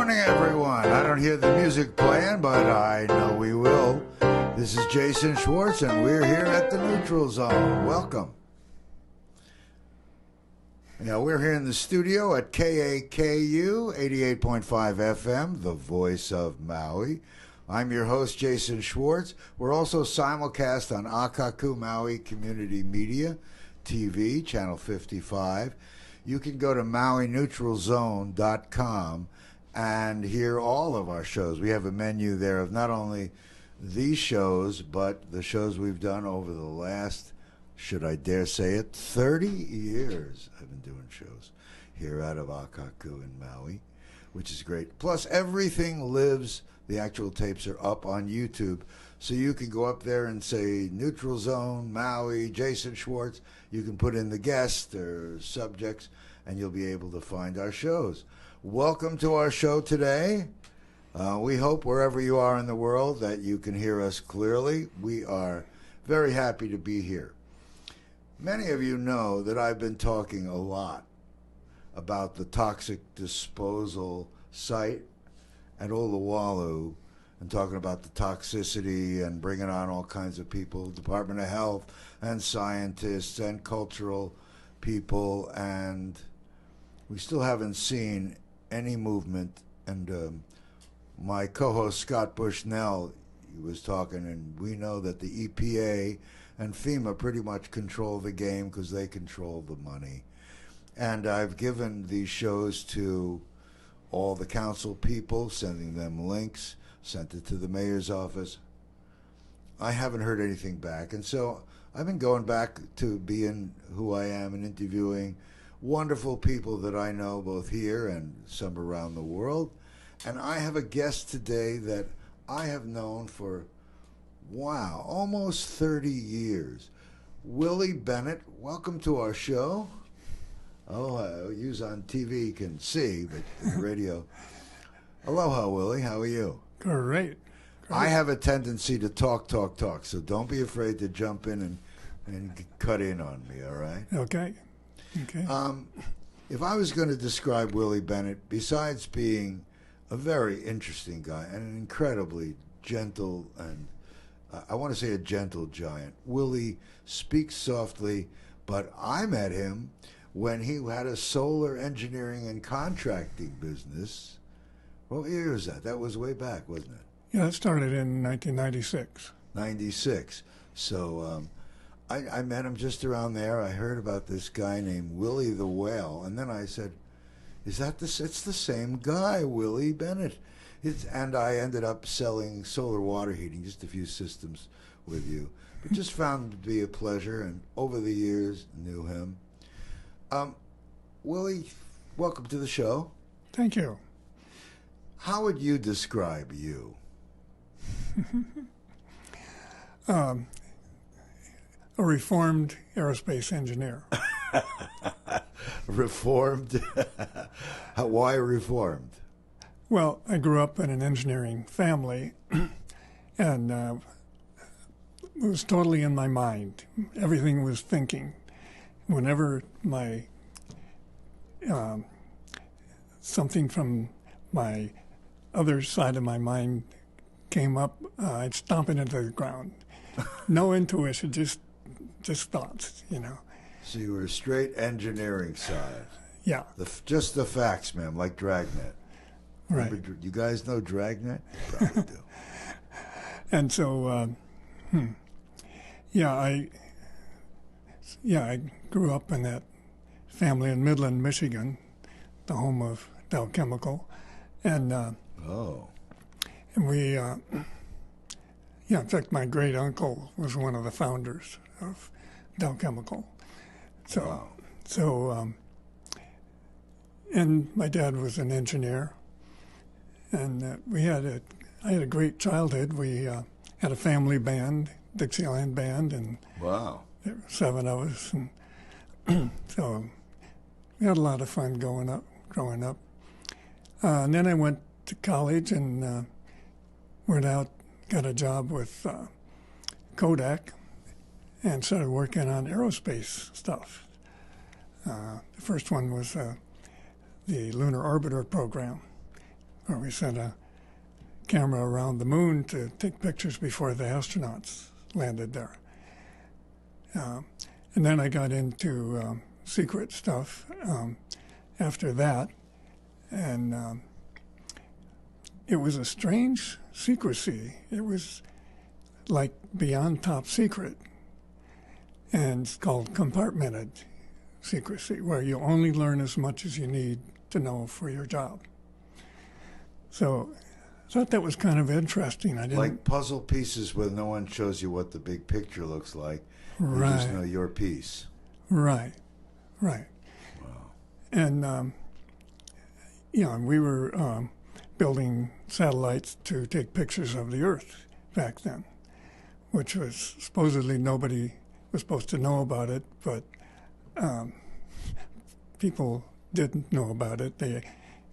morning, everyone. I don't hear the music playing, but I know we will. This is Jason Schwartz, and we're here at the Neutral Zone. Welcome. Yeah, we're here in the studio at KAKU 88.5 FM, the voice of Maui. I'm your host, Jason Schwartz. We're also simulcast on Akaku Maui Community Media TV, Channel 55. You can go to MauiNeutralZone.com and hear all of our shows. We have a menu there of not only these shows, but the shows we've done over the last, should I dare say it, 30 years I've been doing shows here out of Akaku in Maui, which is great. Plus, everything lives. The actual tapes are up on YouTube, so you can go up there and say Neutral Zone, Maui, Jason Schwartz. You can put in the guests or subjects, and you'll be able to find our shows. Welcome to our show today. We hope wherever you are in the world that you can hear us clearly. We are very happy to be here. Many of you know that I've been talking a lot about the toxic disposal site at Oluwalu and talking about the toxicity and bringing on all kinds of people, Department of Health and scientists and cultural people, and we still haven't seen any movement. And my co-host Scott Bushnell, he was talking, and we know that the EPA and FEMA pretty much control the game because they control the money. And I've given these shows to all the council people, sending them links, sent it to the mayor's office. I haven't heard anything back. And so I've been going back to being who I am and interviewing wonderful people that I know both here and some around the world. And I have a guest today that I have known for, wow, almost 30 years. Willy Bennett, welcome to our show. Oh, you on TV can see, but the radio. Aloha, Willy. How are you? Great. I have a tendency to talk, so don't be afraid to jump in and cut in on me, all right? Okay. If I was going to describe Willy Bennett, besides being a very interesting guy and an incredibly gentle and, I want to say a gentle giant, Willy speaks softly, but I met him when he had a solar engineering and contracting business. What year was that? That was way back, wasn't it? Yeah, it started in 1996. 96. So I met him just around there. I heard about this guy named Willy the Whale, and then I said, "Is that this? It's the same guy, Willy Bennett." And I ended up selling solar water heating, just a few systems with you. But just found it to be a pleasure, and over the years knew him. Willy, welcome to the show. Thank you. How would you describe you? A reformed aerospace engineer. Reformed? Why reformed? Well, I grew up in an engineering family, and it was totally in my mind. Everything was thinking. Whenever my something from my other side of my mind came up, I'd stomp it into the ground. No intuition, just thoughts, you know. So you were straight engineering side. Yeah. Just the facts, ma'am, like Dragnet. Right. Remember, you guys know Dragnet? You probably do. And so, I grew up in that family in Midland, Michigan, the home of Dow Chemical, and we, in fact, my great uncle was one of the founders of Dow Chemical. And my dad was an engineer, and I had a great childhood. We had a family band, Dixieland band, and wow. There were 7 of us, and so we had a lot of fun growing up. And then I went to college and went out, got a job with Kodak, and started working on aerospace stuff. The first one was the Lunar Orbiter program. where we sent a camera around the moon to take pictures before the astronauts landed there. And then I got into secret stuff after that, and it was a strange secrecy. It was like beyond top secret, and it's called compartmented secrecy, where you only learn as much as you need to know for your job. So I thought that was kind of interesting. I didn't Like puzzle pieces where no one shows you what the big picture looks like. Right. You just know your piece. Right. Wow. And and we were building satellites to take pictures of the Earth back then, which was supposedly nobody was supposed to know about it, but people didn't know about it. They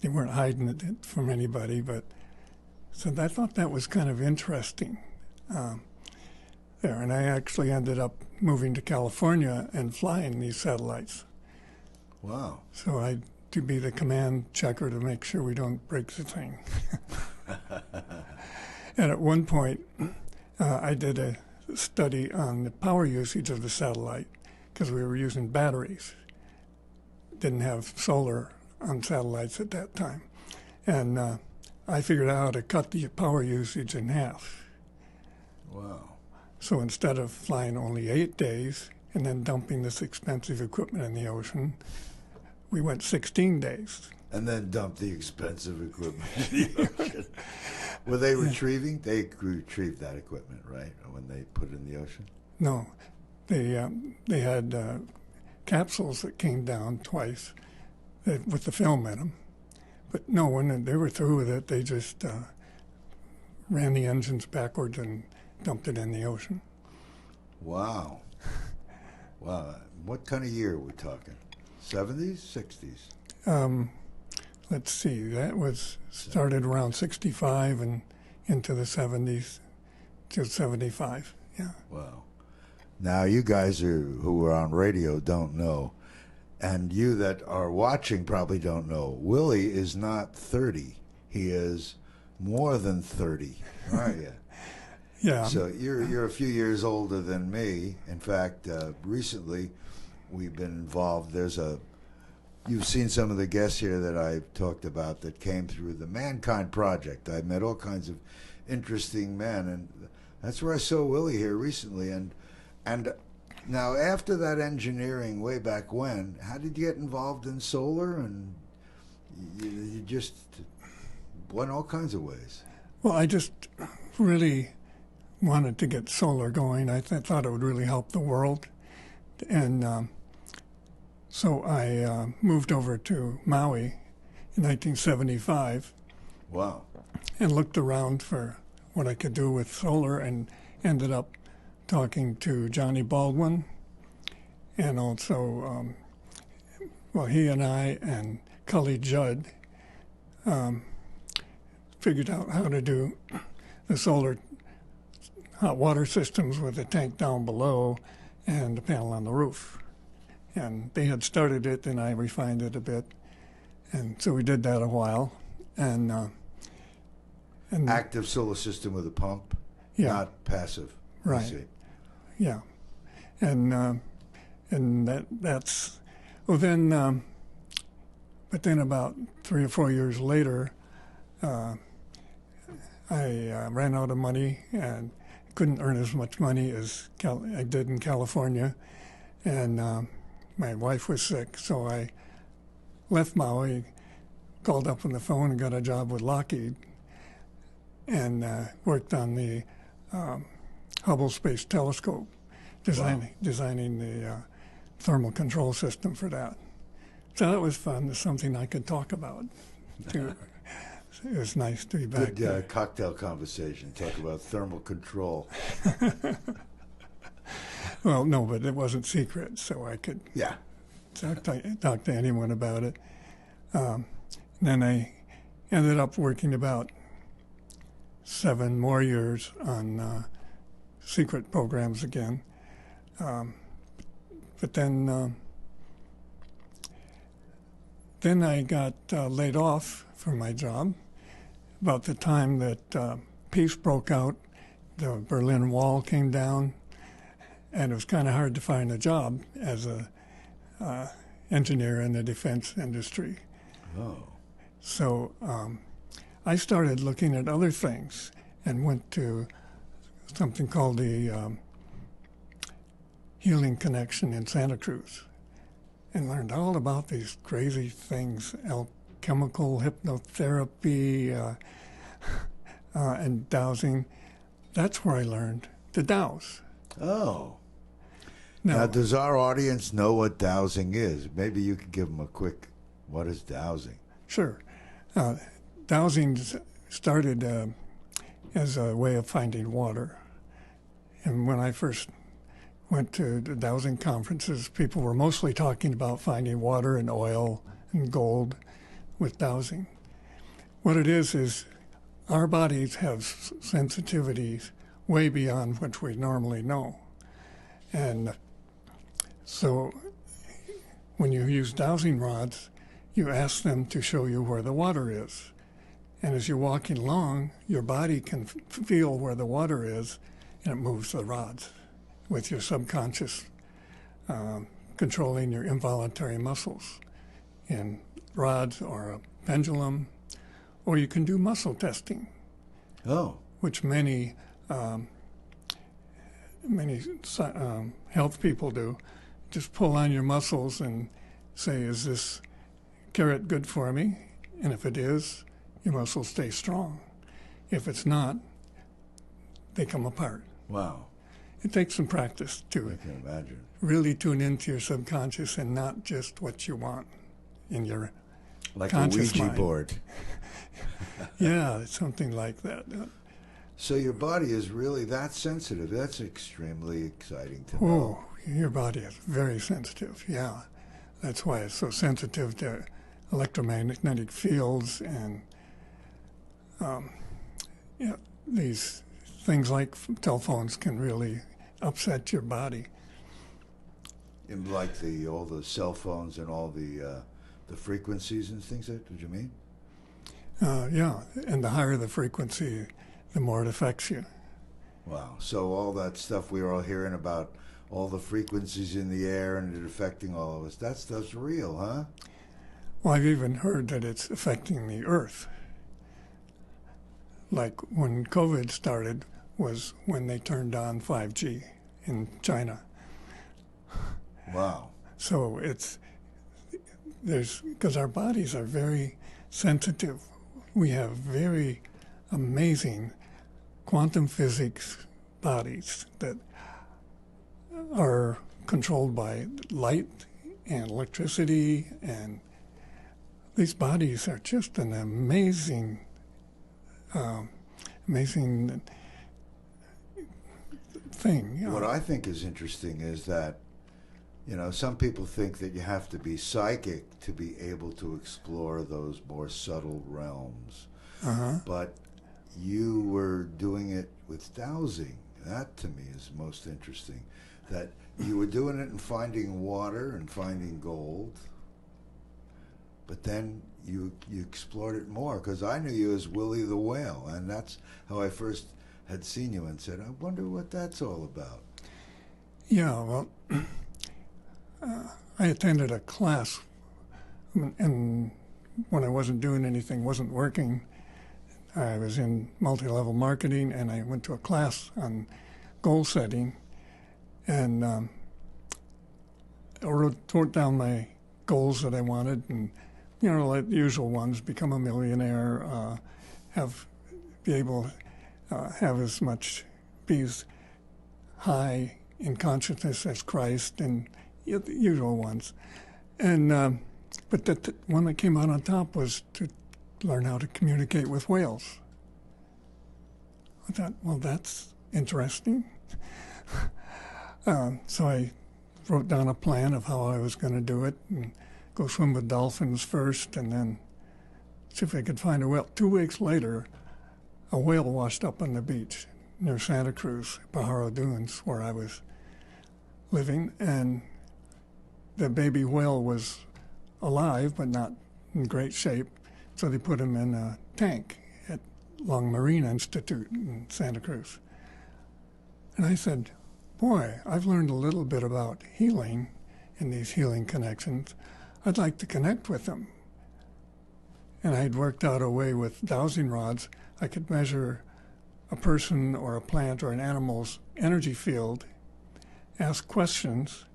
weren't hiding it from anybody, but so I thought that was kind of interesting there. And I actually ended up moving to California and flying these satellites. Wow. So I to be the command checker to make sure we don't break the thing. And at one point, I did a study on the power usage of the satellite because we were using batteries. Didn't have solar on satellites at that time. And I figured out how to cut the power usage in half. Wow. So instead of flying only 8 days and then dumping this expensive equipment in the ocean, we went 16 days. And then dumped the expensive equipment in the ocean. Were they retrieving? They retrieved that equipment, right? When they put it in the ocean? No. They had capsules that came down twice with the film in them. But no, when they were through with it, they just ran the engines backwards and dumped it in the ocean. Wow. Wow. What kind of year are we talking? 70s, 60s? Let's see, that was started around 65 and into the 70s to 75, yeah. Wow. Now, you guys who are on radio don't know, and you that are watching probably don't know, Willy is not 30. He is more than 30, aren't you? Yeah. So you're a few years older than me. In fact, recently we've been involved. You've seen some of the guests here that I've talked about that came through the Mankind Project. I met all kinds of interesting men, and that's where I saw Willy here recently. And now, after that engineering way back when, how did you get involved in solar? And you just went all kinds of ways. Well, I just really wanted to get solar going. I thought it would really help the world. And so I moved over to Maui in 1975. Wow. And looked around for what I could do with solar and ended up talking to Johnny Baldwin, and also, he and I and Cully Judd figured out how to do the solar hot water systems with a tank down below and a panel on the roof. And they had started it, and I refined it a bit. And so we did that a while. And active solar system with a pump, not passive. Right. Yeah, and that's well then. But then about 3 or 4 years later, I ran out of money and couldn't earn as much money as I did in California, and my wife was sick, so I left Maui, called up on the phone, and got a job with Lockheed, and worked on the Hubble Space Telescope, designing the thermal control system for that. So that was fun. It's something I could talk about, too. It was nice to be back. Good cocktail conversation. Talk about thermal control. Well, no, but it wasn't secret, so I could talk to anyone about it. Then I ended up working about 7 more years on secret programs again. But then I got laid off from my job, about the time that peace broke out, the Berlin Wall came down, and it was kind of hard to find a job as a engineer in the defense industry. Oh. So I started looking at other things and went to something called the Healing Connection in Santa Cruz and learned all about these crazy things, alchemical hypnotherapy and dowsing. That's where I learned to douse. Oh. Now, does our audience know what dowsing is? Maybe you could give them a quick, what is dowsing? Sure. Dowsing started as a way of finding water. And when I first went to the dowsing conferences, people were mostly talking about finding water and oil and gold with dowsing. What it is our bodies have sensitivities way beyond what we normally know. And so when you use dowsing rods, you ask them to show you where the water is. And as you're walking along, your body can feel where the water is, and it moves the rods with your subconscious controlling your involuntary muscles in rods or a pendulum, or you can do muscle testing. Oh. Which many health people do. Just pull on your muscles and say, is this carrot good for me? And if it is, your muscles stay strong. If it's not, they come apart. Wow. It takes some practice to I can imagine. really tune into your subconscious and not just what you want in your like conscious a Ouija mind. board. Yeah, it's something like that. So your body is really that sensitive. That's extremely exciting to know. Oh, your body is very sensitive, yeah. That's why it's so sensitive to electromagnetic fields and these things like telephones can really upset your body. And like all the cell phones and all the frequencies and things that, did you mean? Yeah, and the higher the frequency, the more it affects you. Wow. So all that stuff we were all hearing about, all the frequencies in the air and it affecting all of us, that stuff's real, huh? Well, I've even heard that it's affecting the Earth. Like when COVID started was when they turned on 5G in China. Wow. So because our bodies are very sensitive. We have very amazing quantum physics bodies that are controlled by light and electricity, and these bodies are just an amazing thing. What I think is interesting is that, some people think that you have to be psychic to be able to explore those more subtle realms. Uh-huh. But you were doing it with dowsing. That to me is most interesting. That you were doing it and finding water and finding gold, but then you explored it more, because I knew you as Willy the Whale, and that's how I first had seen you and said, I wonder what that's all about. Yeah, well, I attended a class, and when I wasn't doing anything, wasn't working, I was in multi-level marketing, and I went to a class on goal setting, and I wrote down my goals that I wanted, and like the usual ones: become a millionaire, be as high in consciousness as Christ, and the usual ones. And but the one that came out on top was to learn how to communicate with whales. I thought, well, that's interesting. So I wrote down a plan of how I was going to do it, and go swim with dolphins first, and then see if I could find a whale. 2 weeks later, a whale washed up on the beach near Santa Cruz, Pajaro Dunes, where I was living, and the baby whale was alive but not in great shape, so they put him in a tank at Long Marine Institute in Santa Cruz. And I said, boy, I've learned a little bit about healing in these healing connections. I'd like to connect with them. And I'd worked out a way with dowsing rods. I could measure a person or a plant or an animal's energy field, ask questions,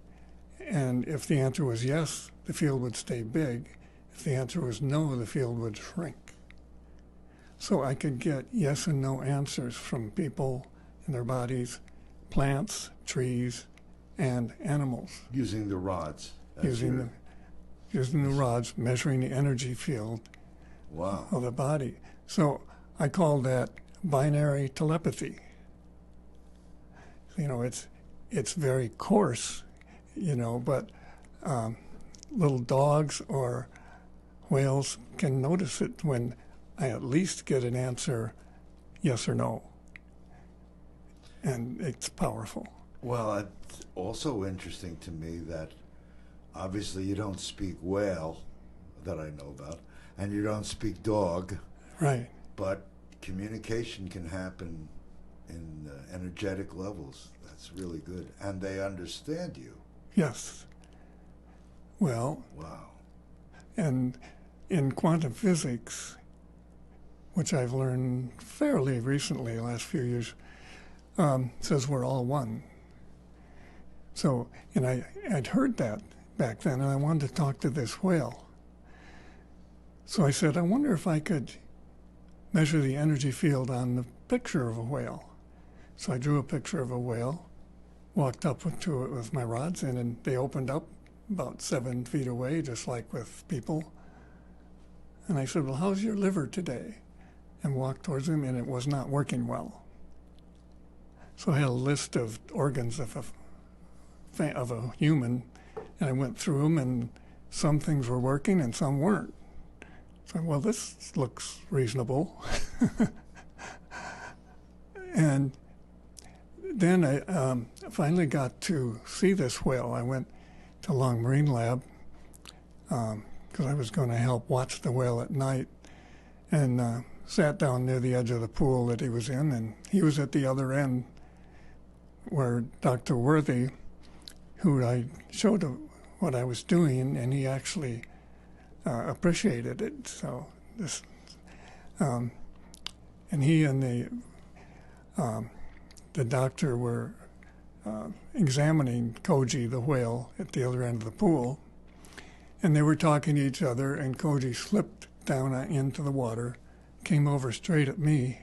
and if the answer was yes, the field would stay big. If the answer was no, the field would shrink. So I could get yes and no answers from people and their bodies, plants, trees, and animals. Using the rods. Using the rods, measuring the energy field Wow. of the body. So I call that binary telepathy. You know, it's very coarse, you know, but little dogs or whales can notice it when I at least get an answer, yes or no. And it's powerful. Well, it's also interesting to me that obviously you don't speak whale, that I know about, and you don't speak dog. Right. But communication can happen in energetic levels. That's really good. And they understand you. Yes. Well, Wow. and in quantum physics, which I've learned fairly recently, the last few years, says we're all one. So, and I'd heard that back then, and I wanted to talk to this whale. So I said, I wonder if I could measure the energy field on the picture of a whale. So I drew a picture of a whale, walked up to it with my rods, and they opened up about 7 feet away, just like with people. And I said, well, how's your liver today? And walked towards him, and it was not working well. So I had a list of organs of a human, and I went through them, and some things were working and some weren't. So, well, this looks reasonable. And then I finally got to see this whale. I went to Long Marine Lab because I was going to help watch the whale at night, and sat down near the edge of the pool that he was in, and he was at the other end where Dr. Worthy, who I showed what I was doing, and he actually appreciated it. So this, and he and the doctor were examining Koji the whale at the other end of the pool, and they were talking to each other, and Koji slipped down into the water, came over straight at me,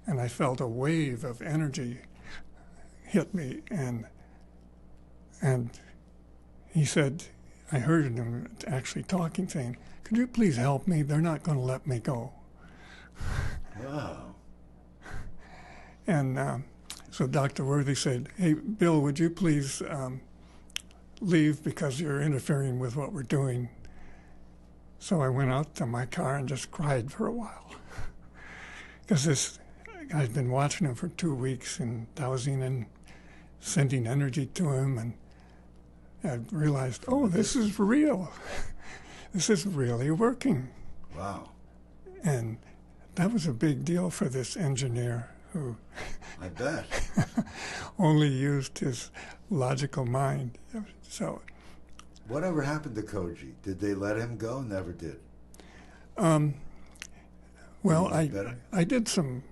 and I felt a wave of energy hit me, and he said, I heard him actually talking, saying, could you please help me? They're not going to let me go. Wow. And so Dr. Worthy said, hey, Bill, would you please leave because you're interfering with what we're doing? So I went out to my car and just cried for a while. Because I'd been watching him for 2 weeks and dowsing and sending energy to him, and I realized, oh, this is real. This is really working. Wow. And that was a big deal for this engineer who I bet. only used his logical mind. So, Whatever happened to Koji? Did they let him go? Never did. well, Better? I did some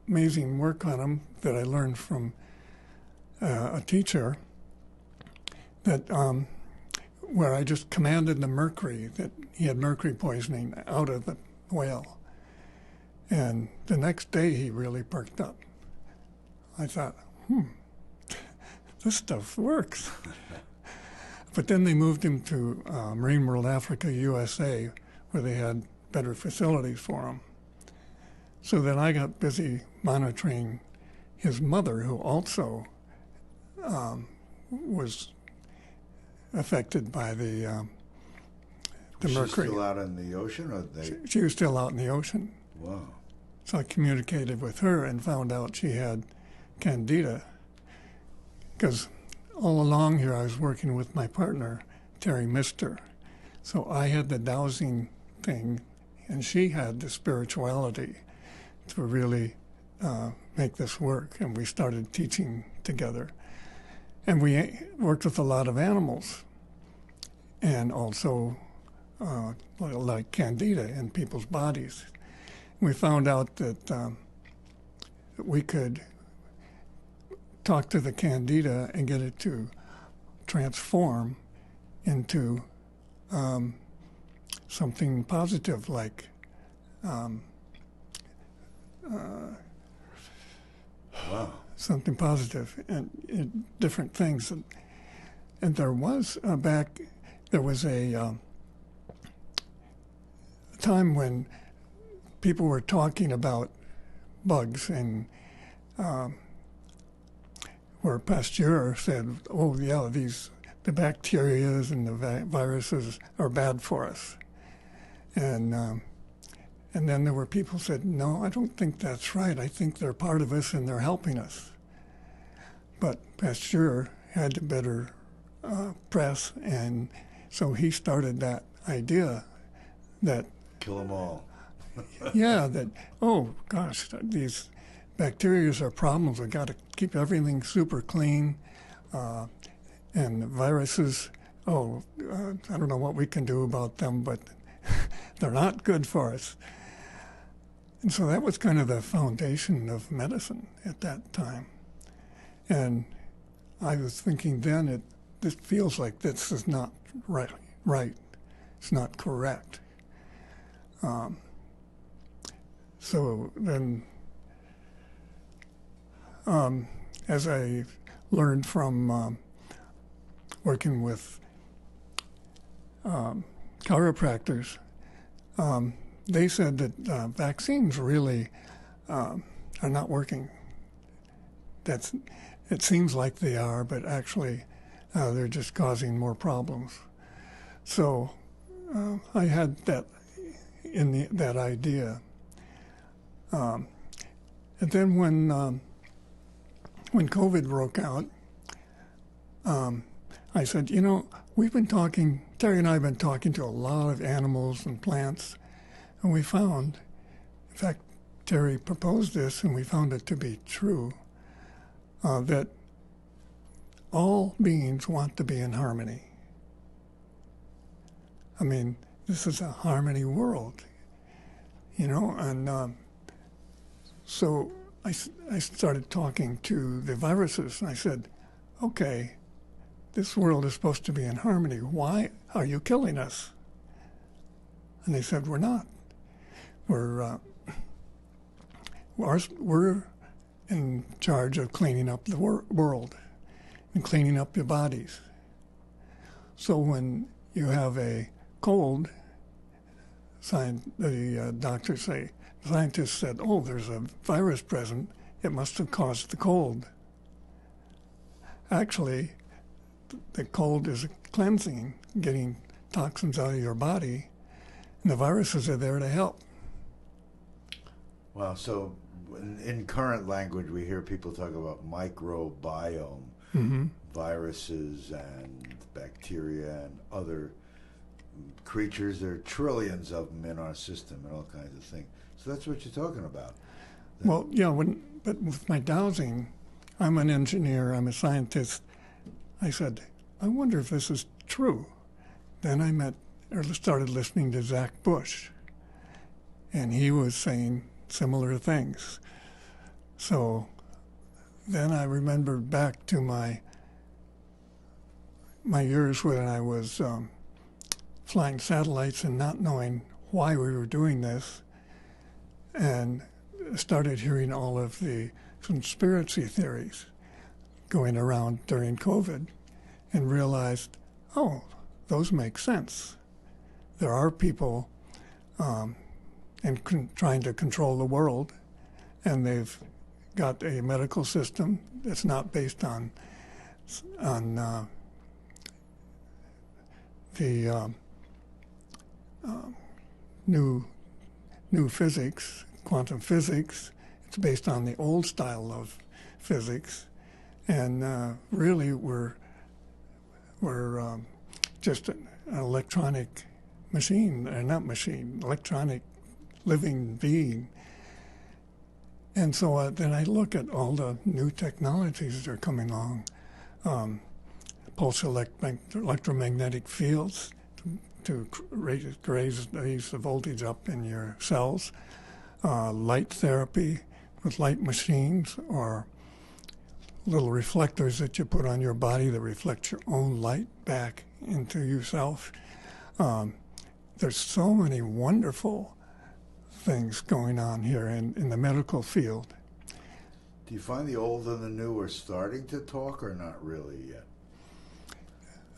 amazing work on him that I learned from a teacher that where I just commanded the mercury, that he had mercury poisoning, out of the whale. And the next day he really perked up. I thought, this stuff works. But then they moved him to Marine World Africa, USA, where they had better facilities for him. So then I got busy monitoring his mother, who also was affected by the Was mercury. she still out in the ocean, or they? She was still out in the ocean. Wow. So I communicated with her and found out she had candida. Because all along here I was working with my partner, Terry Mister. So I had the dowsing thing, and she had the spirituality. to really make this work. And we started teaching together. And we worked with a lot of animals, and also like candida in people's bodies. We found out that we could talk to the candida and get it to transform into something positive, like Wow. something positive and different things. And there was a time when people were talking about bugs, and where Pasteur said, "Oh yeah, the bacterias and the viruses are bad for us," and then there were people who said, "No, I don't think that's right. I think they're part of us and they're helping us." But Pasteur had the better press, and so he started that idea that Kill them all. yeah, that, oh gosh, these bacteria are problems. We've got to keep everything super clean. And the viruses, I don't know what we can do about them, but they're not good for us. And so that was kind of the foundation of medicine at that time. And I was thinking then, this feels like this is not right. It's not correct. So then, as I learned from working with chiropractors, they said that vaccines really are not working. It seems like they are, but actually they're just causing more problems. So I had that that idea. And then when COVID broke out, I said, we've been talking, Terry and I have been talking to a lot of animals and plants, and we found, in fact, Terry proposed this, and we found it to be true, that all beings want to be in harmony. I mean, this is a harmony world, and so I started talking to the viruses, and I said, okay, this world is supposed to be in harmony. Why are you killing us? And they said, we're not. We're in charge of cleaning up the world and cleaning up your bodies. So when you have a cold, the doctors say, scientists said, oh, there's a virus present. It must have caused the cold. Actually, the cold is a cleansing, getting toxins out of your body, and the viruses are there to help. Wow. So in current language, we hear people talk about microbiome, viruses and bacteria and other creatures. There are trillions of them in our system and all kinds of things. So that's what you're talking about. Well, yeah, but with my dowsing, I'm an engineer, I'm a scientist. I said, I wonder if this is true. Then I started listening to Zach Bush, and he was saying similar things. So then I remembered back to my years when I was flying satellites and not knowing why we were doing this, and started hearing all of the conspiracy theories going around during COVID, and realized, oh, those make sense. There are people trying to control the world, and they've got a medical system that's not based on the new physics, quantum physics. It's based on the old style of physics, and really we're just an electronic machine, not machine, electronic living being. And so then I look at all the new technologies that are coming along, pulse electromagnetic fields to raise the voltage up in your cells, light therapy with light machines, or little reflectors that you put on your body that reflect your own light back into yourself. There's so many wonderful things going on here in the medical field. Do you find the old and the new are starting to talk, or not really yet?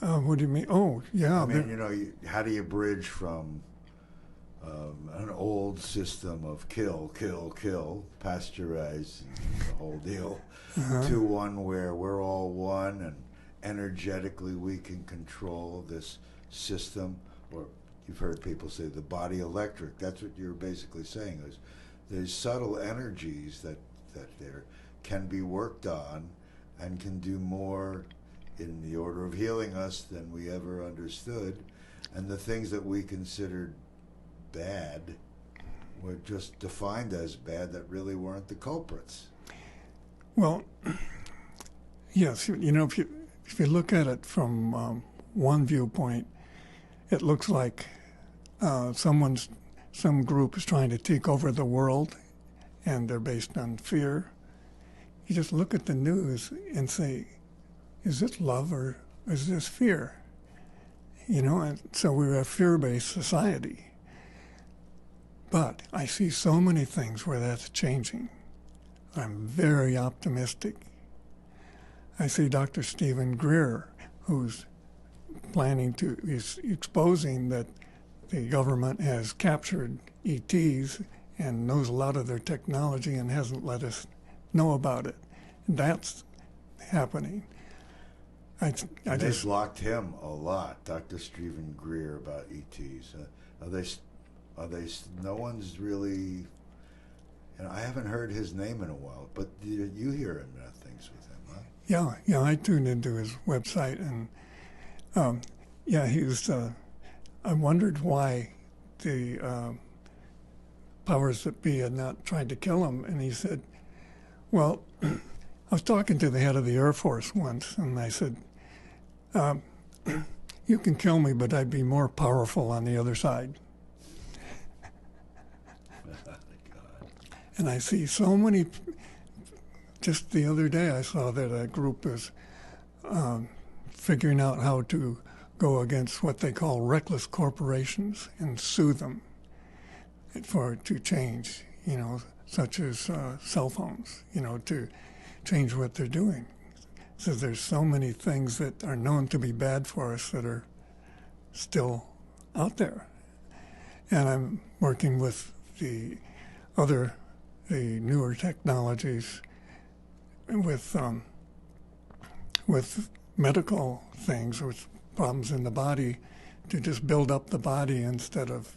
What do you mean? Oh, yeah. I mean, how do you bridge from an old system of kill, pasteurize, the whole deal, to one where we're all one and energetically we can control this system? Or you've heard people say the body electric. That's what you're basically saying. There's subtle energies that there can be worked on and can do more in the order of healing us than we ever understood. And the things that we considered bad were just defined as bad that really weren't the culprits. Well, yes, if you look at it from one viewpoint, it looks like some group is trying to take over the world, and they're based on fear. You just look at the news and say, is this love or is this fear? And so we're a fear-based society. But I see so many things where that's changing. I'm very optimistic. I see Dr. Stephen Greer, who's is exposing that the government has captured ETs and knows a lot of their technology and hasn't let us know about it. That's happening. They've blocked him a lot, Dr. Stephen Greer, about ETs. Are they? No one's really. I haven't heard his name in a while, but you hear him things with him, huh? Yeah. I tuned into his website, and he was. I wondered why the powers that be had not tried to kill him, and he said, "Well, I was talking to the head of the Air Force once, and I said." You can kill me, but I'd be more powerful on the other side. And I see so many. Just the other day, I saw that a group is figuring out how to go against what they call reckless corporations and sue them to change, such as cell phones, to change what they're doing. So there's so many things that are known to be bad for us that are still out there. And I'm working with the newer technologies with medical things, with problems in the body, to just build up the body instead of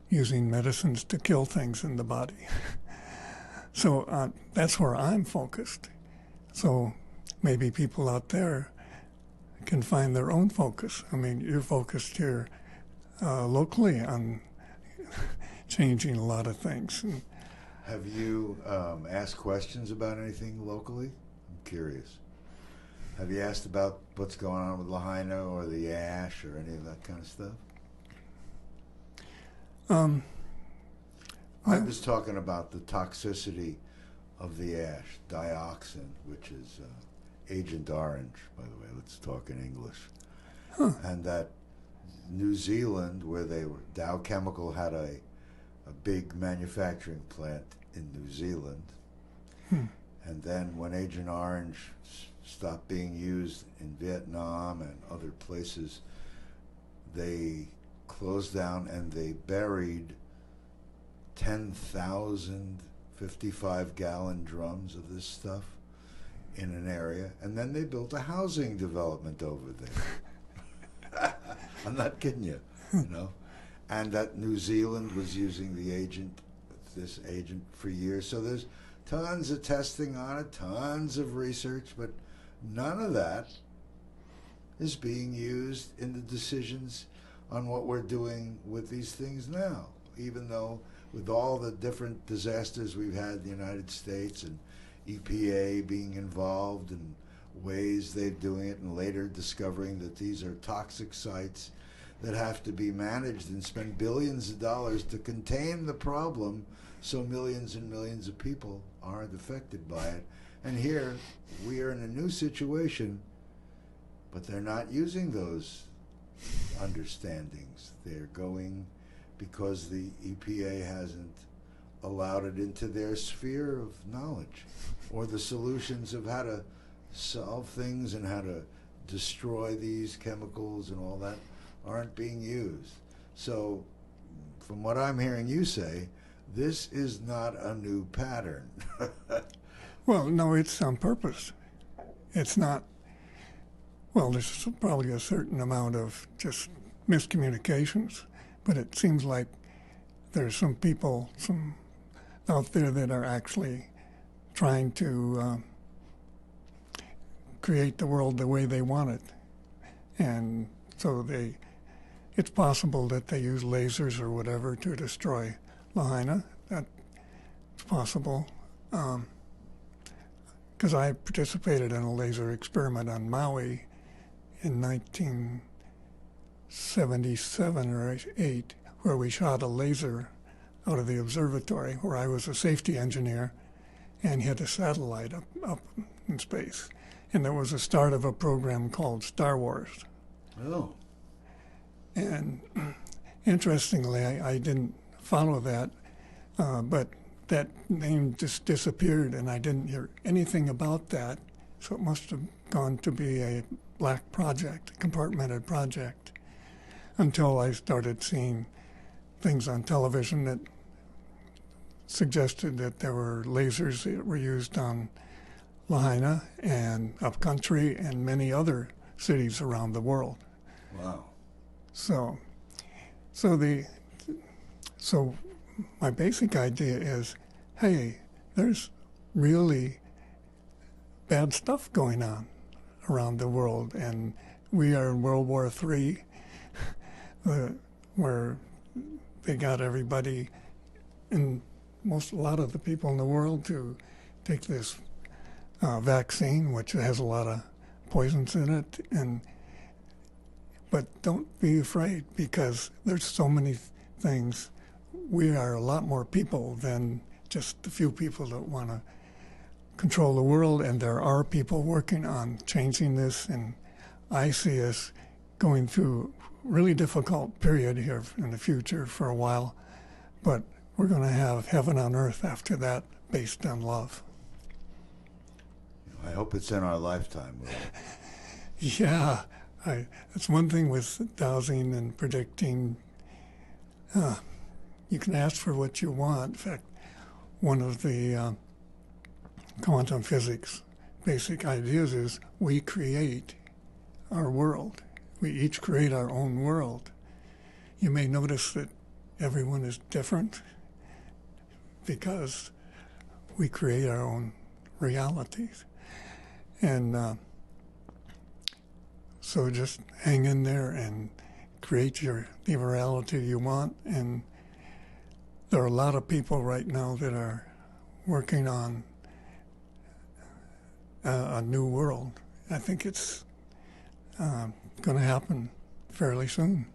using medicines to kill things in the body. So that's where I'm focused. So maybe people out there can find their own focus. I mean, you're focused here locally on changing a lot of things. Have you asked questions about anything locally? I'm curious. Have you asked about what's going on with Lahaina or the ash or any of that kind of stuff? I was talking about the toxicity of the ash, dioxin, which is Agent Orange, by the way. Let's talk in English. And that New Zealand, where Dow Chemical had a big manufacturing plant in New Zealand. And then when Agent Orange stopped being used in Vietnam and other places, they closed down and they buried 10,000 55-gallon drums of this stuff in an area, and then they built a housing development over there. I'm not kidding you, And that New Zealand was using this agent for years. So there's tons of testing on it, tons of research, but none of that is being used in the decisions on what we're doing with these things now. even though with all the different disasters we've had in the United States and EPA being involved and ways they're doing it, and later discovering that these are toxic sites that have to be managed and spend billions of dollars to contain the problem so millions and millions of people aren't affected by it. And here we are in a new situation, but they're not using those understandings. They're going because the EPA hasn't allowed it into their sphere of knowledge, or the solutions of how to solve things and how to destroy these chemicals and all that aren't being used. So from what I'm hearing you say, this is not a new pattern. Well, no, it's on purpose. It's not. Well, there's probably a certain amount of just miscommunications, but it seems like there's some people out there that are actually trying to create the world the way they want it. And so it's possible that they use lasers or whatever to destroy Lahaina. That's possible. Because I participated in a laser experiment on Maui in 1977 or 8, where we shot a laser out of the observatory, where I was a safety engineer and hit a satellite up in space. And there was a start of a program called Star Wars. Oh. And interestingly, I didn't follow that, but that name just disappeared, and I didn't hear anything about that. So it must have gone to be a black project, a compartmented project, until I started seeing things on television that suggested that there were lasers that were used on Lahaina and upcountry and many other cities around the world. Wow. So my basic idea is, hey, there's really bad stuff going on around the world, and we are in World War III, where they got everybody, and a lot of the people in the world, to take this vaccine, which has a lot of poisons in it, but don't be afraid, because there's so many things. We are a lot more people than just the few people that want to control the world, and there are people working on changing this, and I see us going through a really difficult period here in the future for a while, but we're going to have heaven on earth after that, based on love. I hope it's in our lifetime, Will. Yeah, that's one thing with dowsing and predicting. You can ask for what you want. In fact, one of the quantum physics basic ideas is we create our world. We each create our own world. You may notice that everyone is different because we create our own realities. And so just hang in there and create the reality you want. And there are a lot of people right now that are working on a new world. I think it's going to happen fairly soon.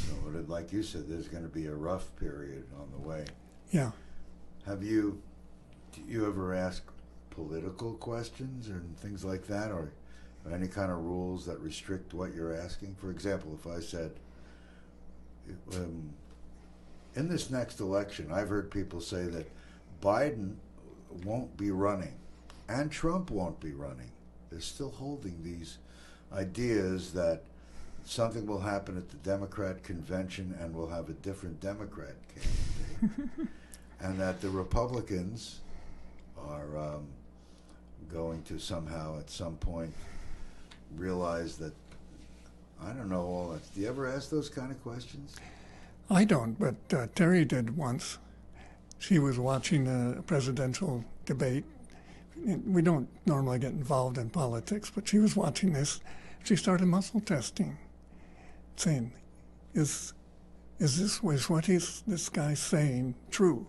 So, like you said, there's going to be a rough period on the way. Yeah. Do you ever ask political questions and things like that, or any kind of rules that restrict what you're asking? For example, if I said, in this next election, I've heard people say that Biden won't be running and Trump won't be running. They're still holding these ideas that something will happen at the Democrat convention and we'll have a different Democrat candidate. And that the Republicans are going to somehow at some point realize that, I don't know all that. Do you ever ask those kind of questions? I don't, but Terry did once. She was watching a presidential debate. We don't normally get involved in politics, but she was watching this. She started muscle testing, saying, is was what this guy's saying true?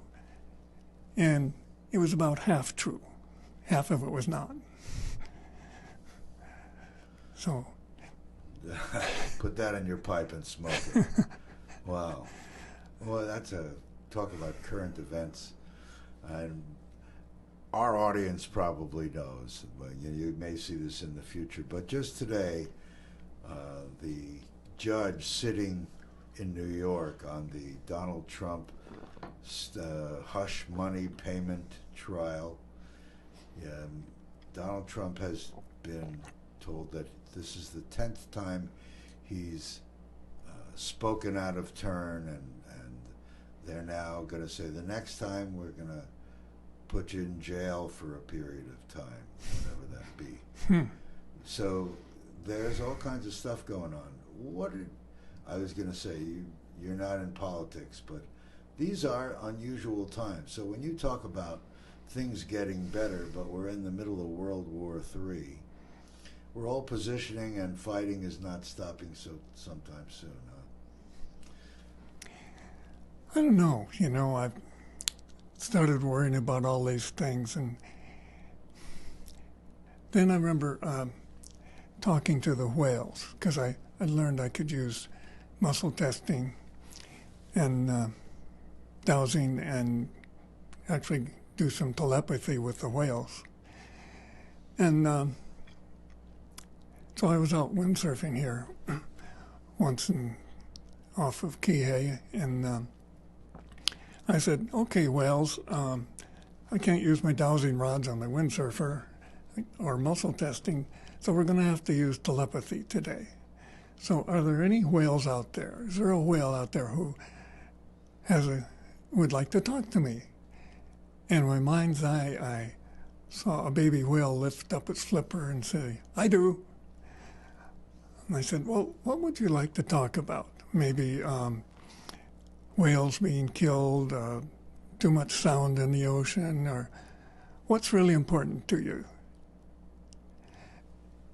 And it was about half true. Half of it was not. So put that in your pipe and smoke it. Wow. Well, that's a talk about current events. And our audience probably knows, but you may see this in the future. But just today, the judge sitting in New York on the Donald Trump hush money payment trial, Donald Trump has been told that this is the 10th time he's spoken out of turn, and they're now going to say the next time we're going to put you in jail for a period of time, whatever that be. So there's all kinds of stuff going on. I was going to say, you're not in politics, but these are unusual times. So when you talk about things getting better, but we're in the middle of World War III, we're all positioning, and fighting is not stopping sometime soon, huh? I don't know. I've started worrying about all these things, and then I remember talking to the whales, because I learned I could use muscle testing and dowsing and actually do some telepathy with the whales. And so I was out windsurfing here once off of Kihei, and I said, okay, whales, I can't use my dowsing rods on the windsurfer or muscle testing, so we're going to have to use telepathy today. So are there any whales out there? Is there a whale out there who would like to talk to me? And in my mind's eye, I saw a baby whale lift up its flipper and say, I do. And I said, well, what would you like to talk about? Maybe whales being killed, too much sound in the ocean, or what's really important to you?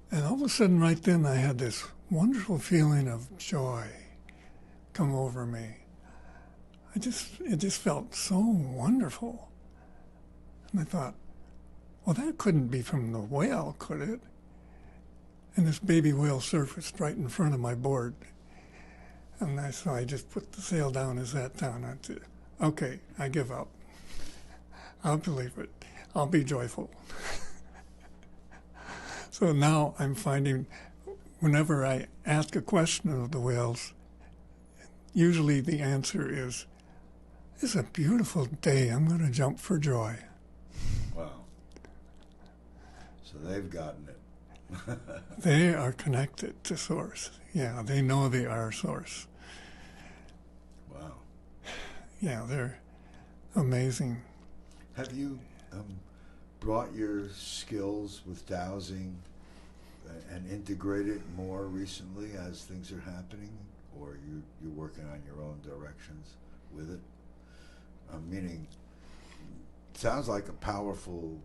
And all of a sudden, right then, I had this wonderful feeling of joy come over me. It just felt so wonderful. And I thought, well, that couldn't be from the whale, could it? And this baby whale surfaced right in front of my board. And so I just put the sail down and sat down. I said, okay, I give up. I'll believe it. I'll be joyful. So now I'm finding whenever I ask a question of the whales, usually the answer is, it's a beautiful day. I'm going to jump for joy. Wow. So they've gotten it. They are connected to Source. Yeah, they know they are Source. Wow. Yeah, they're amazing. Have you brought your skills with dowsing and integrated more recently as things are happening, or you're working on your own directions with it? Meaning, it sounds like a powerful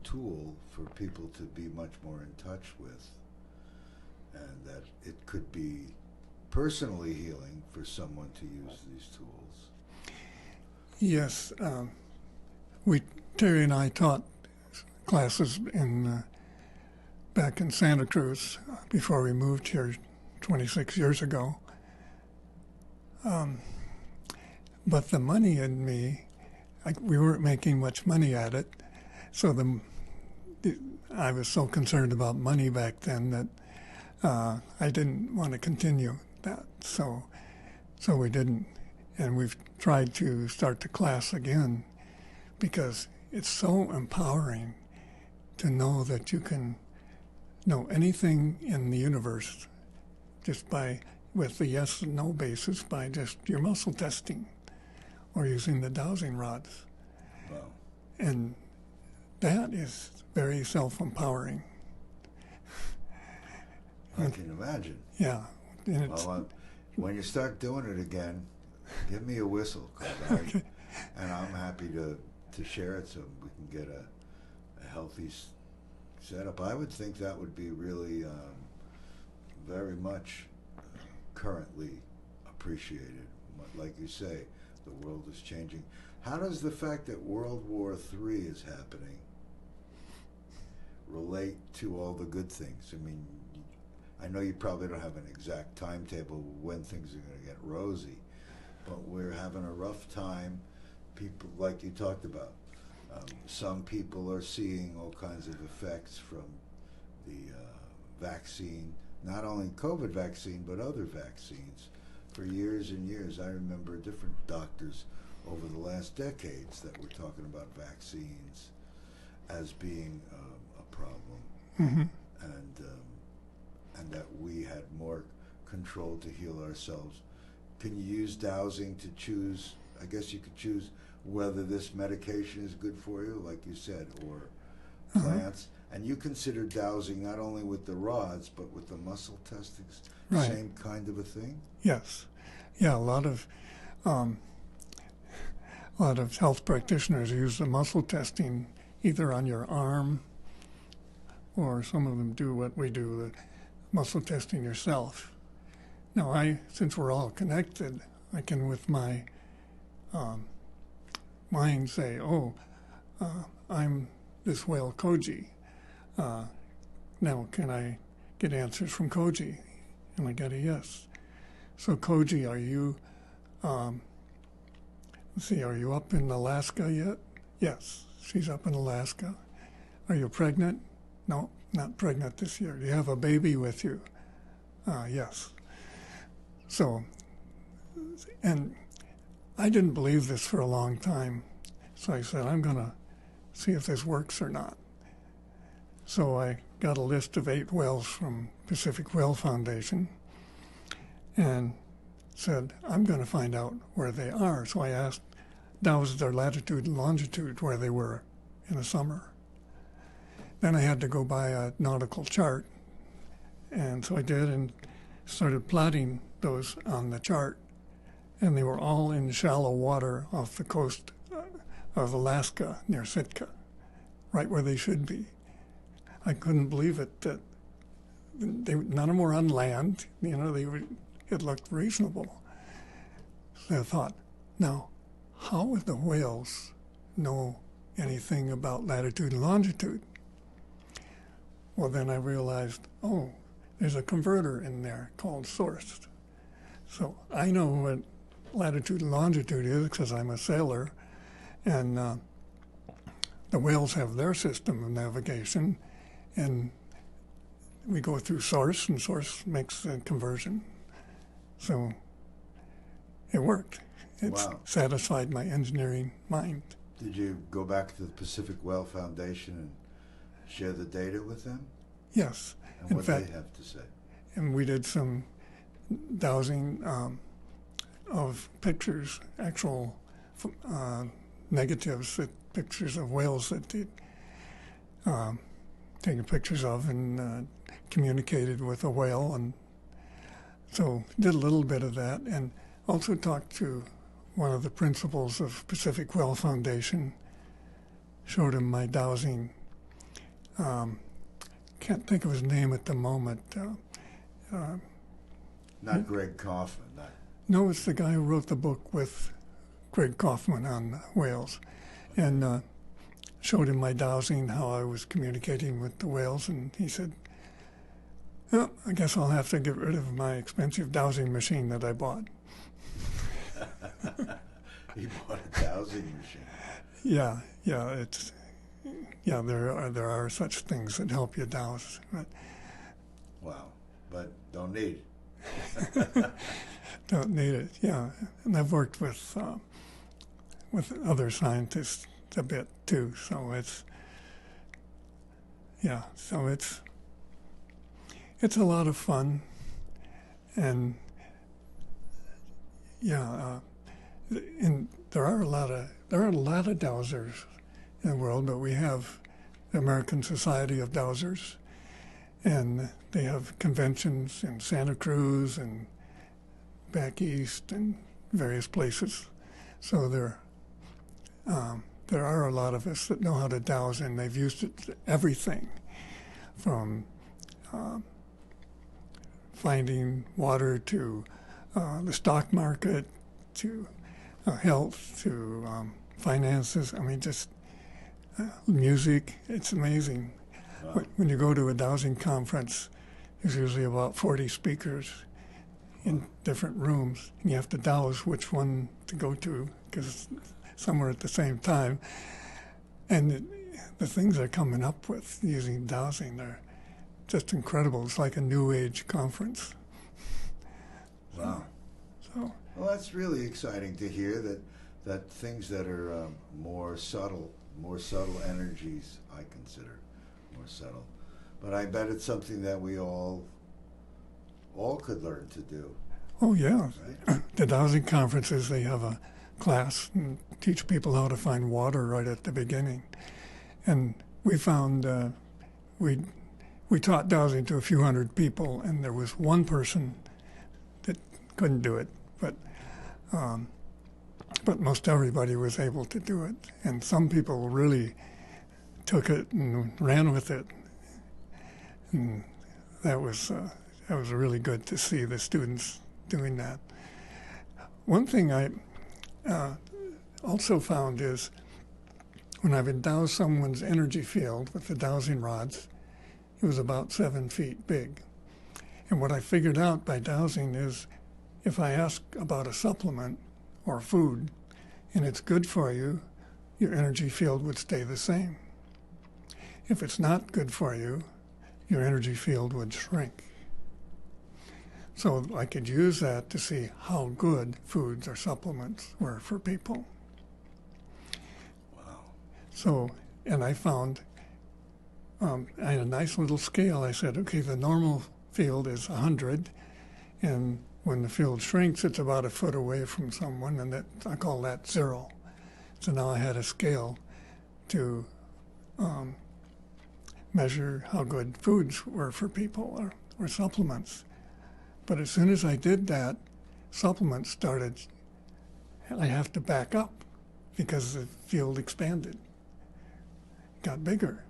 tool for people to be much more in touch with, and that it could be personally healing for someone to use these tools. Yes, Terry and I taught classes back in Santa Cruz before we moved here 26 years ago. But the money in me, we weren't making much money at it, so I was so concerned about money back then that I didn't want to continue that. So we didn't, and we've tried to start the class again because it's so empowering to know that you can know anything in the universe just with the yes and no basis by just your muscle testing or using the dowsing rods. Wow. And that is very self-empowering. I can imagine. Yeah. And when you start doing it again, give me a whistle, okay. And I'm happy to share it so we can get a healthy setup. I would think that would be really very much currently appreciated Like you say, the world is changing. How does the fact that World War III is happening relate to all the good things? I mean, I know you probably don't have an exact timetable when things are going to get rosy, but we're having a rough time. People, like you talked about, some people are seeing all kinds of effects from the vaccine, not only COVID vaccine, but other vaccines. For years and years, I remember different doctors over the last decades that were talking about vaccines as being a problem, Mm-hmm. and that we had more control to heal ourselves. Can you use dowsing to choose? I guess you could choose whether this medication is good for you, like you said, or plants. And you consider dowsing not only with the rods, but with the muscle testings, Right. same kind of a thing? Yes. Yeah, a lot of health practitioners use the muscle testing either on your arm, or some of them do what we do, the muscle testing yourself. Now, since we're all connected, I can with my mind say, I'm this whale Koji. Now, can I get answers from Koji? And I get a yes. So, Koji, are you, are you up in Alaska yet? Yes, she's up in Alaska. Are you pregnant? No, not pregnant this year. Do you have a baby with you? Yes. So, and I didn't believe this for a long time. So I said, I'm going to see if this works or not. So I got a list of 8 whales from Pacific Whale Foundation and said, I'm going to find out where they are. So I dowsed their latitude and longitude where they were in the summer. Then I had to go buy a nautical chart. And so I did and started plotting those on the chart. And they were all in shallow water off the coast of Alaska near Sitka, right where they should be. I couldn't believe it that none of them were on land. You know, it looked reasonable. So I thought, now, how would the whales know anything about latitude and longitude? Well, then I realized, there's a converter in there called source. So I know what latitude and longitude is because I'm a sailor, and the whales have their system of navigation, and we go through source, and source makes the conversion. So it worked. It satisfied my engineering mind. Did you go back to the Pacific Whale Foundation and share the data with them? Yes. And what did they have to say? And we did some dowsing of pictures, actual negatives, pictures of whales that they'd taken pictures of and communicated with a whale. And so did a little bit of that, and also talked to one of the principals of Pacific Whale Foundation, showed him my dowsing. Can't think of his name at the moment. Not Greg Kaufman. No, it's the guy who wrote the book with Greg Kaufman on whales, and showed him my dowsing, how I was communicating with the whales, and he said, well, I guess I'll have to get rid of my expensive dowsing machine that I bought. He bought a dowsing machine. Yeah, there are such things that help you dowse. But wow, but don't need it. Don't need it, yeah. And I've worked with other scientists a bit too, so it's a lot of fun, and and there are a lot of dowsers in the world, but we have the American Society of Dowsers, and they have conventions in Santa Cruz and back east and various places. So there are a lot of us that know how to dowse, and they've used it to everything from finding water to the stock market to health to finances. I mean, just music. It's amazing. Wow. When you go to a dowsing conference, there's usually about 40 speakers in different rooms, and you have to douse which one to go to because some are at the same time. And the things they're coming up with using dowsing, they're just incredible. It's like a new age conference. Wow. So Well, that's really exciting to hear that things that are more subtle energies, I consider more subtle. But I bet it's something that we all could learn to do. oh yeah, Right? the dowsing conferences, they have a class and teach people how to find water right at the beginning. And we found we taught dowsing to a few hundred people, and there was one person that couldn't do it, but most everybody was able to do it. And some people really took it and ran with it. And that was really good to see the students doing that. One thing I also found is when I've endowed someone's energy field with the dowsing rods, it was about 7 feet big. And what I figured out by dowsing is if I ask about a supplement or food and it's good for you, your energy field would stay the same. If it's not good for you, your energy field would shrink. So I could use that to see how good foods or supplements were for people. Wow. So, and I found, I had a nice little scale. I said, okay, the normal field is 100, and when the field shrinks, it's about a foot away from someone, and that I call that 0. So now I had a scale to measure how good foods were for people or supplements. But as soon as I did that, supplements started, I have to back up because the field expanded, got bigger.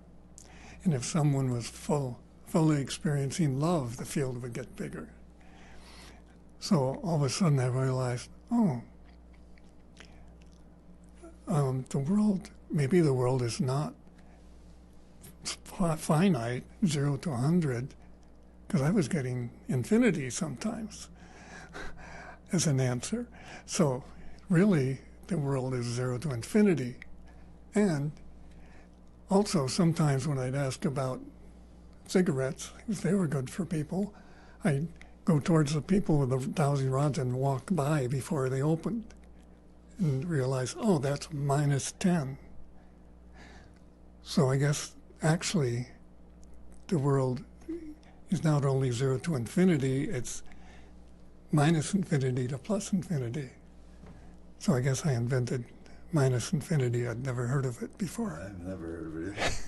And if someone was fully experiencing love, the field would get bigger. So all of a sudden I realized, maybe the world is not finite, 0 to 100, because I was getting infinity sometimes as an answer. So really, the world is 0 to infinity. And also sometimes when I'd ask about cigarettes, if they were good for people, I'd go towards the people with the dowsing rods and walk by before they opened and realize, that's -10. So I guess actually the world is not only 0 to infinity, it's -infinity to +infinity. So I guess I invented -infinity. I'd never heard of it before. I've never heard of it either.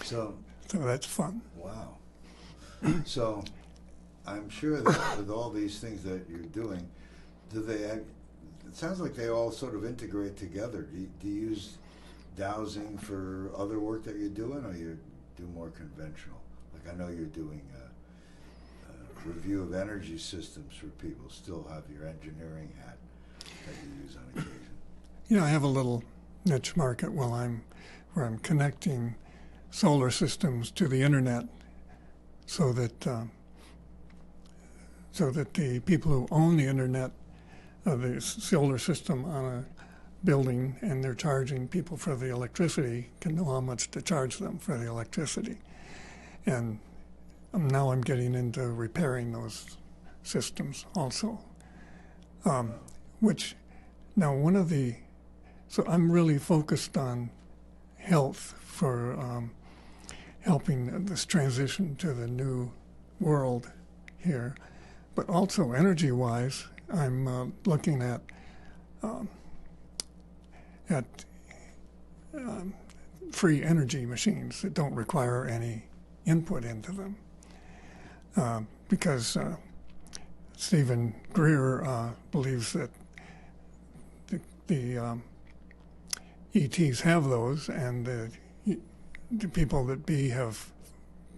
So that's fun. wow. So I'm sure that with all these things that you're doing, it sounds like they all sort of integrate together. Do you use dowsing for other work that you're doing, or you do more conventional? Like I know you're doing a review of energy systems for people. Still have your engineering hat that you use on occasion. I have a little niche market where I'm connecting solar systems to the internet, so that the people who own the internet, the solar system on a building, and they're charging people for the electricity, can know how much to charge them for the electricity. And now I'm getting into repairing those systems also. So I'm really focused on health for helping this transition to the new world here. But also energy-wise, I'm looking at free energy machines that don't require any input into them. Because Stephen Greer believes that the ETs have those, and the people that be have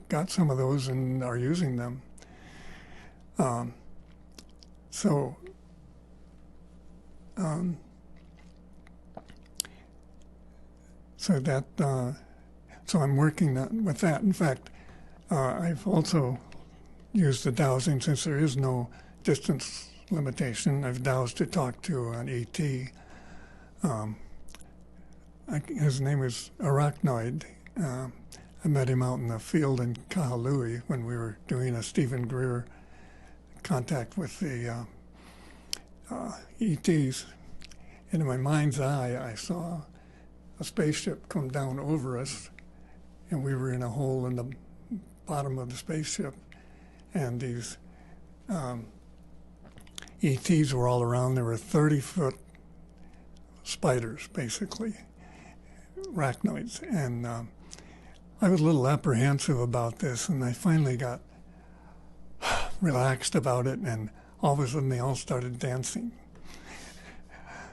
got some of those and are using them. So, so I'm working with that. In fact, I've also used the dowsing since there is no distance limitation. I've dowsed to talk to an ET. His name is Arachnoid. I met him out in the field in Kahului when we were doing a Stephen Greer contact with the ETs. And in my mind's eye, I saw a spaceship come down over us, and we were in a hole in the bottom of the spaceship. And these ETs were all around. There were 30-foot spiders, basically, arachnoids. And I was a little apprehensive about this, and I finally got relaxed about it, and all of a sudden they all started dancing.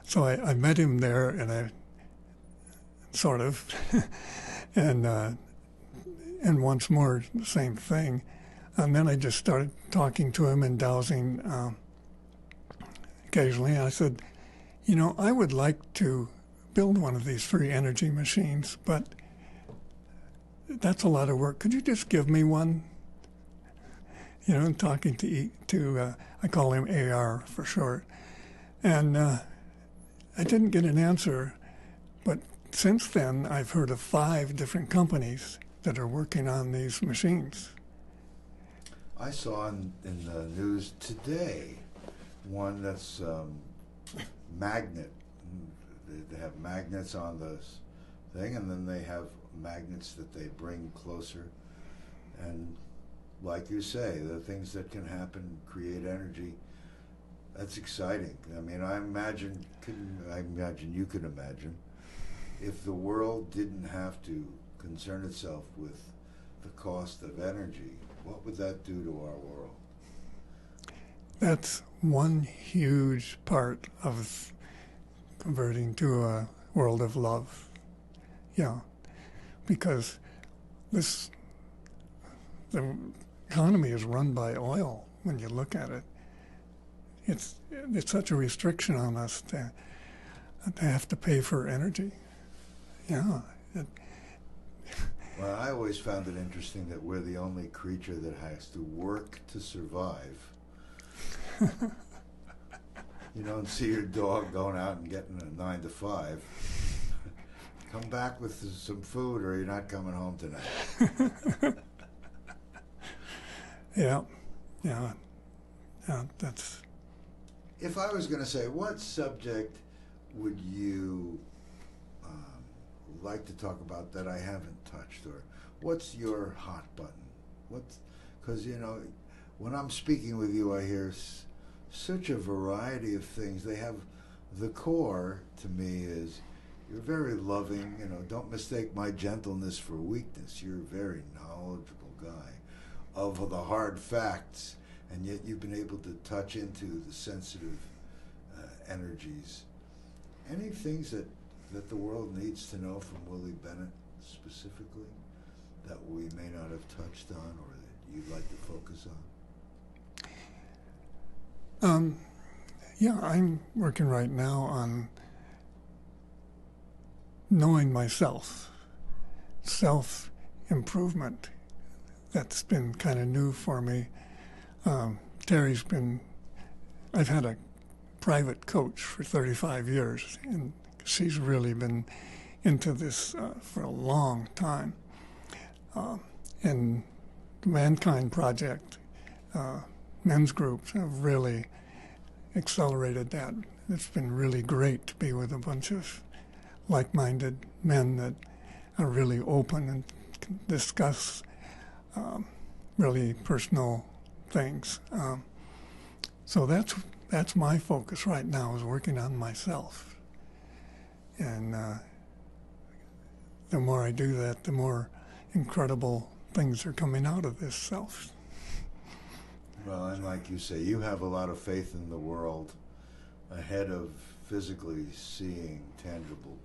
So I met him there, and I sort of, and once more the same thing. And then I just started talking to him and dowsing occasionally. And I said, you know, I would like to build one of these free energy machines, but that's a lot of work. Could you just give me one? You know, talking to I call him AR for short. And I didn't get an answer, but since then I've heard of 5 different companies that are working on these machines. I saw in the news today one that's magnet. They have magnets on the thing, and then they have magnets that they bring closer. And like you say, the things that can happen, create energy, that's exciting. I mean, I imagine you could imagine if the world didn't have to concern itself with the cost of energy, what would that do to our world? That's one huge part of converting to a world of love. Yeah, because the economy is run by oil when you look at it. It's such a restriction on us to have to pay for energy. Yeah. Well, I always found it interesting that we're the only creature that has to work to survive. You don't see your dog going out and getting a 9 to 5. Come back with some food or you're not coming home tonight. Yeah, that's... If I was going to say, what subject would you like to talk about that I haven't touched, or what's your hot button? Because, you know, when I'm speaking with you, I hear such a variety of things. They have the core, to me, is you're very loving. You know, don't mistake my gentleness for weakness. You're a very knowledgeable guy of the hard facts, and yet you've been able to touch into the sensitive energies. Any things that the world needs to know from Willy Bennett specifically that we may not have touched on, or that you'd like to focus on? Yeah, I'm working right now on knowing myself, self-improvement. That's been kind of new for me. I've had a private coach for 35 years, and she's really been into this for a long time. And the Mankind Project, men's groups have really accelerated that. It's been really great to be with a bunch of like-minded men that are really open and can discuss really personal things. So that's my focus right now, is working on myself. And the more I do that, the more incredible things are coming out of this self. Well, and like you say, you have a lot of faith in the world ahead of physically seeing tangible.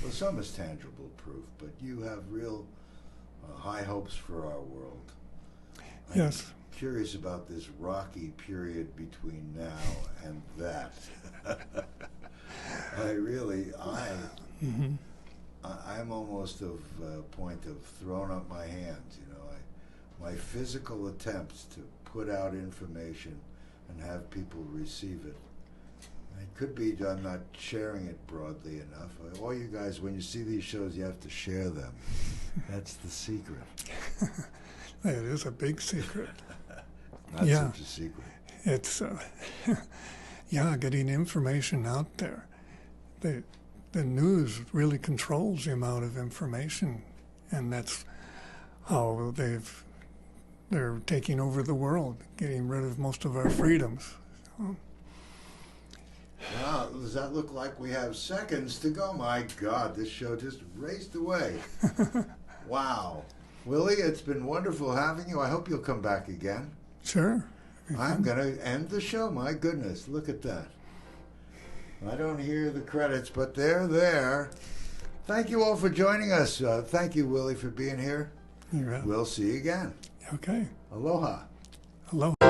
Well, some is tangible proof, but you have real high hopes for our world. Yes. I'm curious about this rocky period between now and that. I'm almost of point of throwing up my hands. You know, my physical attempts to put out information and have people receive it. It could be I'm not sharing it broadly enough. All you guys, when you see these shows, you have to share them. That's the secret. It is a big secret. Not such a secret. It's, getting information out there. The news really controls the amount of information, and that's how they're taking over the world, getting rid of most of our freedoms. So, wow, does that look like we have seconds to go? My God, this show just raced away. Wow. Willie, it's been wonderful having you. I hope you'll come back again. Sure. I'm going to end the show. My goodness, look at that. I don't hear the credits, but they're there. Thank you all for joining us. Thank you, Willie, for being here. You're welcome. We'll see you again. Okay. Aloha. Aloha.